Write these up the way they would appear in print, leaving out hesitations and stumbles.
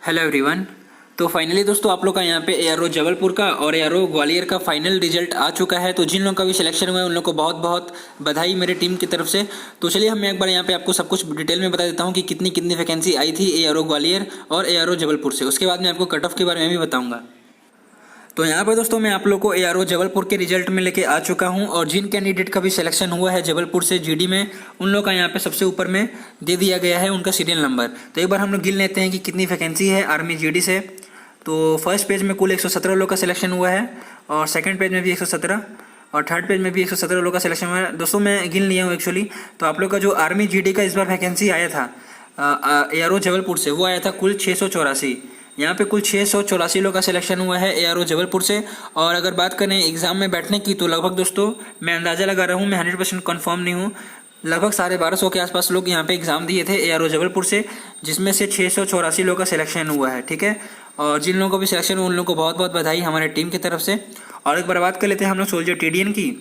Hello everyone. तो finally दोस्तों आप लोग का यहाँ पे एआरओ जबलपुर का और एआरओ ग्वालियर का फाइनल रिजल्ट आ चुका है। तो जिन लोगों का भी सिलेक्शन हुआ है उन लोगों को बहुत बहुत बधाई मेरे टीम की तरफ से। तो चलिए हम एक बार यहाँ पे आपको सब कुछ डिटेल में बता देता हूँ कि कितनी कितनी वैकेंसी आई थी एआरओ ग्वालियर और एआरओ जबलपुर से। उसके बाद मैं आपको कट ऑफ के बारे में भी बताऊँगा। तो यहाँ पर दोस्तों मैं आप लोग को एआरओ जबलपुर के रिजल्ट में लेके आ चुका हूँ और जिन कैंडिडेट का भी सिलेक्शन हुआ है जबलपुर से जीडी में उन लोग का यहाँ पे सबसे ऊपर में दे दिया गया है उनका सीरियल नंबर। तो एक बार हम लोग गिन लेते हैं कि कितनी वैकेंसी है आर्मी जीडी से। तो फर्स्ट पेज में कुल 117 लोग का सिलेक्शन हुआ है और सेकंड पेज में भी 117 और थर्ड पेज में भी 117 लोग का सिलेक्शन हुआ है। दोस्तों मैं गिन लिया हूँ एक्चुअली। तो आप लोग का जो आर्मी जीडी का इस बार वैकेंसी आया था एआरओ जबलपुर से वो आया था कुल 684। यहाँ पे कुल 684 लोग का सिलेक्शन हुआ है एआरओ जबलपुर से। और अगर बात करें एग्ज़ाम में बैठने की तो लगभग दोस्तों मैं अंदाज़ा लगा रहा हूँ, मैं 100% कन्फर्म नहीं हूँ, लगभग 1250 के आसपास लोग यहाँ पे एग्ज़ाम दिए थे एआरओ जबलपुर से, जिसमें से 684 लोग का सिलेक्शन हुआ है। ठीक है। और जिन लोगों को भी सिलेक्शन हुआ उन लोगों को बहुत बहुत बधाई हमारे टीम की तरफ से। और एक बार बात कर लेते हैं हम लोग सोल्जर टीडीएन की।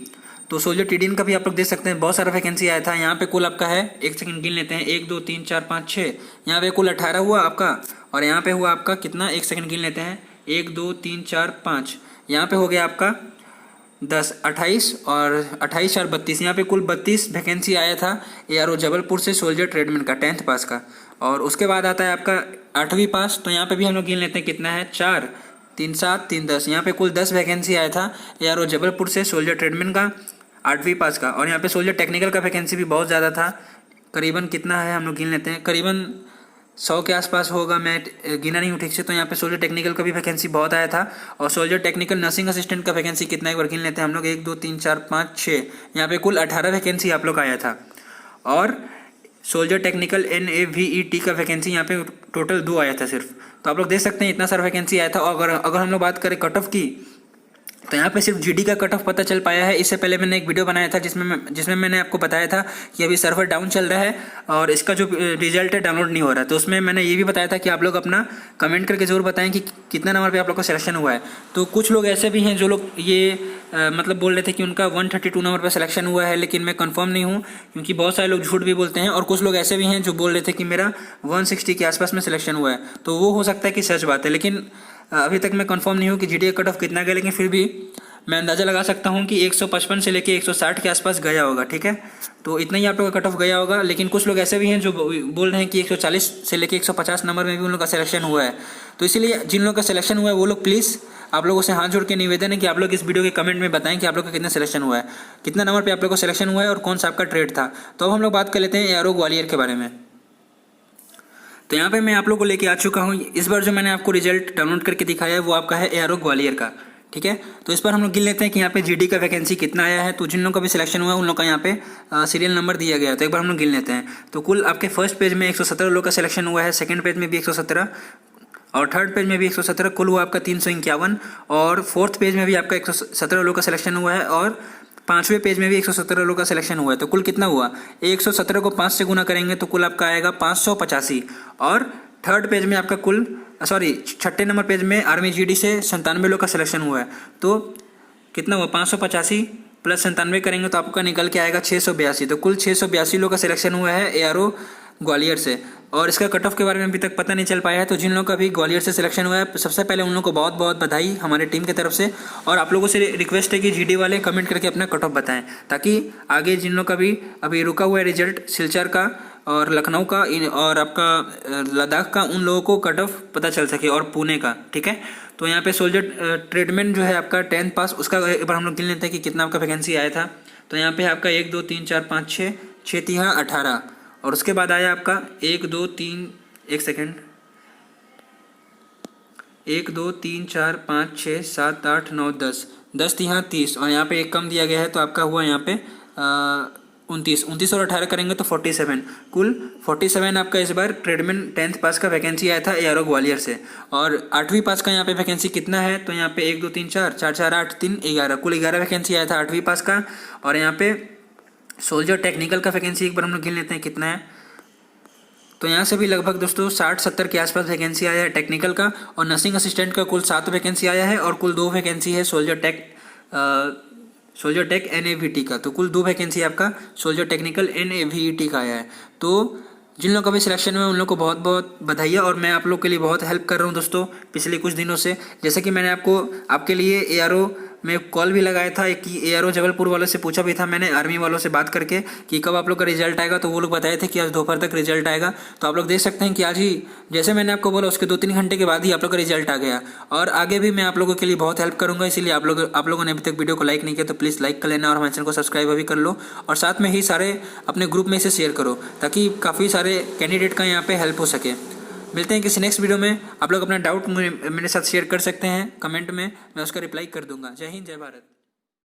तो सोल्जर टीडीएन का भी आप लोग देख सकते हैं बहुत सारा वैकेंसी आया था। यहाँ पे कुल आपका है, एक सेकंड गिन लेते हैं, 1 2 3 4 5 6, यहाँ पे कुल 18 हुआ आपका। और यहाँ पे हुआ आपका कितना, एक सेकंड गिन लेते हैं, 1 2 3 4 5, यहाँ पे हो गया आपका 10 28 और 28 4 32, यहाँ पे कुल 32 वैकेंसी आया था एआरओ जबलपुर से सोल्जर ट्रेडमैन का 10th पास का। और उसके बाद आता है आपका 8वीं पास। तो यहाँ पे भी हम लोग गिन लेते हैं कितना है, 4 3 7 3 10, यहाँ पे कुल 10 वैकेंसी आया था एआरओ जबलपुर से सोल्जर ट्रेडमैन का 8वीं पास का। और यहाँ पे सोल्जर टेक्निकल का वैकेंसी भी बहुत ज़्यादा था, करीबन कितना है हम लोग गिन लेते हैं, करीबन 100 के आसपास होगा, मैं गिना नहीं हूँ ठीक से। तो यहाँ पे सोल्जर टेक्निकल का भी वैकेंसी बहुत आया था। और सोल्जर टेक्निकल नर्सिंग असिस्टेंट का वैकेंसी कितना, एक बार गिन लेते हैं हम लोग, 1 2 3 4 5 6, यहाँ पे कुल 18 वैकेंसी आप लोग का आया था। और सोल्जर टेक्निकल NAVET का वैकेंसी यहाँ पे टोटल 2 आया था सिर्फ। तो आप लोग देख सकते हैं इतना सारा वैकेंसी आया था। और अगर हम लोग बात करें कट ऑफ की तो यहाँ पे सिर्फ जीडी का कट ऑफ पता चल पाया है। इससे पहले मैंने एक वीडियो बनाया था जिसमें मैंने आपको बताया था कि अभी सर्वर डाउन चल रहा है और इसका जो रिजल्ट है डाउनलोड नहीं हो रहा है। तो उसमें मैंने ये भी बताया था कि आप लोग अपना कमेंट करके ज़रूर बताएं कि कितना नंबर पे आप लोग का सिलेक्शन हुआ है। तो कुछ लोग ऐसे भी हैं जो लोग ये मतलब बोल रहे थे कि उनका 132 नंबर पर सिलेक्शन हुआ है, लेकिन मैं कंफर्म नहीं हूँ क्योंकि बहुत सारे लोग झूठ भी बोलते हैं। और कुछ लोग ऐसे भी हैं जो बोल रहे थे कि मेरा 160 के आसपास में सिलेक्शन हुआ है। तो वो हो सकता है कि सच बात है, लेकिन अभी तक मैं कंफर्म नहीं हूँ कि जीडी का कट ऑफ कितना गया, लेकिन फिर भी मैं अंदाज़ा लगा सकता हूँ कि 155 से लेके 160 के आसपास गया होगा। ठीक है। तो इतना ही आप लोग का कट ऑफ गया होगा। लेकिन कुछ लोग ऐसे भी हैं जो बोल रहे हैं कि 140 से लेके 150 नंबर में भी उन लोग का सिलेक्शन हुआ है। तो इसीलिए जिन लोगों का सिलेक्शन हुआ है वो लोग प्लीज़ आप लोगों से हाथ जोड़ के निवेदन है कि आप लोग इस वीडियो के कमेंट में बताएं कि आप लोग का कितना सिलेक्शन हुआ है, कितना नंबर पर आप लोग का सिलेक्शन हुआ है और कौन सा आपका ट्रेड था। तो अब हम लोग बात कर लेते हैं एआरओ ग्वालियर के बारे में। तो यहाँ पे मैं आप लोग को लेके आ चुका हूँ। इस बार जो मैंने आपको रिजल्ट डाउनलोड करके दिखाया है वो आपका है एआरओ ग्वालियर का। ठीक है। तो इस पर हम लोग गिन लेते हैं कि यहाँ पे जीडी का वैकेंसी कितना आया है। तो जिन लोगों का भी सिलेक्शन हुआ है उन लोग का यहाँ पे सीरियल नंबर दिया गया है। तो एक बार हम लोग गिन लेते हैं। तो कुल आपके फर्स्ट पेज में 117 लोग का सिलेक्शन हुआ है, सेकंड पेज में भी 117 और थर्ड पेज में भी 117, कुल हुआ आपका 351। और फोर्थ पेज में भी आपका 117 लोग का सिलेक्शन हुआ है और 5वें पेज में भी 117 लोग का सिलेक्शन हुआ है। तो कुल कितना हुआ, 117 को 5 से गुना करेंगे तो कुल आपका आएगा 585। और थर्ड पेज में आपका कुल छठे नंबर पेज में आर्मी जीडी से 97 लोग का सिलेक्शन हुआ है। तो कितना हुआ, 585 प्लस 97 करेंगे तो आपका निकल के आएगा 682। तो कुल 682 लोग का सिलेक्शन हुआ है एआरओ ग्वालियर से। और इसका कट ऑफ के बारे में अभी तक पता नहीं चल पाया है। तो जिन लोगों का भी ग्वालियर से सिलेक्शन हुआ है सबसे पहले उन लोगों को बहुत बहुत बधाई हमारे टीम की तरफ से। और आप लोगों से रिक्वेस्ट है कि जीडी वाले कमेंट करके अपना कट ऑफ बताएं, ताकि आगे जिन लोगों का भी अभी रुका हुआ है रिजल्ट सिलचर का और लखनऊ का और आपका लद्दाख का, उन लोगों को कट ऑफ पता चल सके और पुणे का। ठीक है। तो यहाँ पे सोल्जर ट्रेडमैन जो है आपका 10th पास, उसका एक बार हम लोग गिन लेते हैं कि कितना आपका वैकेंसी आया था। तो यहाँ पे आपका 1 2 3 4 5 6 6 3 18। और उसके बाद आया आपका 1 2 3 1 सेकेंड 1 2 3 4 5 6 7 8 9 10 10 3 30। और यहाँ पे एक कम दिया गया है तो आपका हुआ यहाँ पे 29 और 18 करेंगे तो 47। कुल 47 आपका इस बार ट्रेडमैन 10th पास का वैकेंसी आया था एआरओ ग्वालियर से। और 8वीं पास का यहाँ पे वैकेंसी कितना है, तो यहाँ पे 1 2 3 4 4 4 8 3 11, कुल 11 वैकेंसी आया था 8वीं पास का। और यहाँ पे सोल्जर टेक्निकल का वैकेंसी एक बार हम लोग गिन लेते हैं कितना है। तो यहाँ से भी लगभग दोस्तों 60-70 के आसपास वैकेंसी आया है टेक्निकल का। और नर्सिंग असिस्टेंट का कुल 7 वैकेंसी आया है और कुल 2 वैकेंसी है सोल्जर टेक NAVT का। तो कुल 2 वैकेंसी आपका सोल्जर टेक्निकल NAVET का आया है। तो जिन लोगों का भी सिलेक्शन हुआ है उन लोगों को बहुत बहुत बधाइयाँ। और मैं आप लोग के लिए बहुत हेल्प कर रहा हूँ दोस्तों पिछले कुछ दिनों से। जैसे कि मैंने आपके लिए ARO में कॉल भी लगाया था कि ARO जबलपुर वालों से पूछा भी था मैंने, आर्मी वालों से बात करके कि कब आप लोग का रिजल्ट आएगा, तो वो लोग बताए थे कि आज दोपहर तक रिजल्ट आएगा। तो आप लोग देख सकते हैं कि आज ही जैसे मैंने आपको बोला उसके 2-3 घंटे के बाद ही आप लोग का रिजल्ट आ गया। और आगे भी मैं आप लोगों के लिए बहुत हेल्प करूँगा, इसीलिए आप लोगों ने अभी तक वीडियो को लाइक नहीं किया तो प्लीज़ लाइक कर लेना और हमारे चैनल को सब्सक्राइब भी कर लो। और साथ में ही सारे अपने ग्रुप में इसे शेयर करो ताकि काफ़ी सारे कैंडिडेट का यहाँ पे हेल्प हो सके। मिलते हैं किसी नेक्स्ट वीडियो में। आप लोग अपना डाउट मेरे साथ शेयर कर सकते हैं कमेंट में, मैं उसका रिप्लाई कर दूंगा। जय हिंद, जय भारत।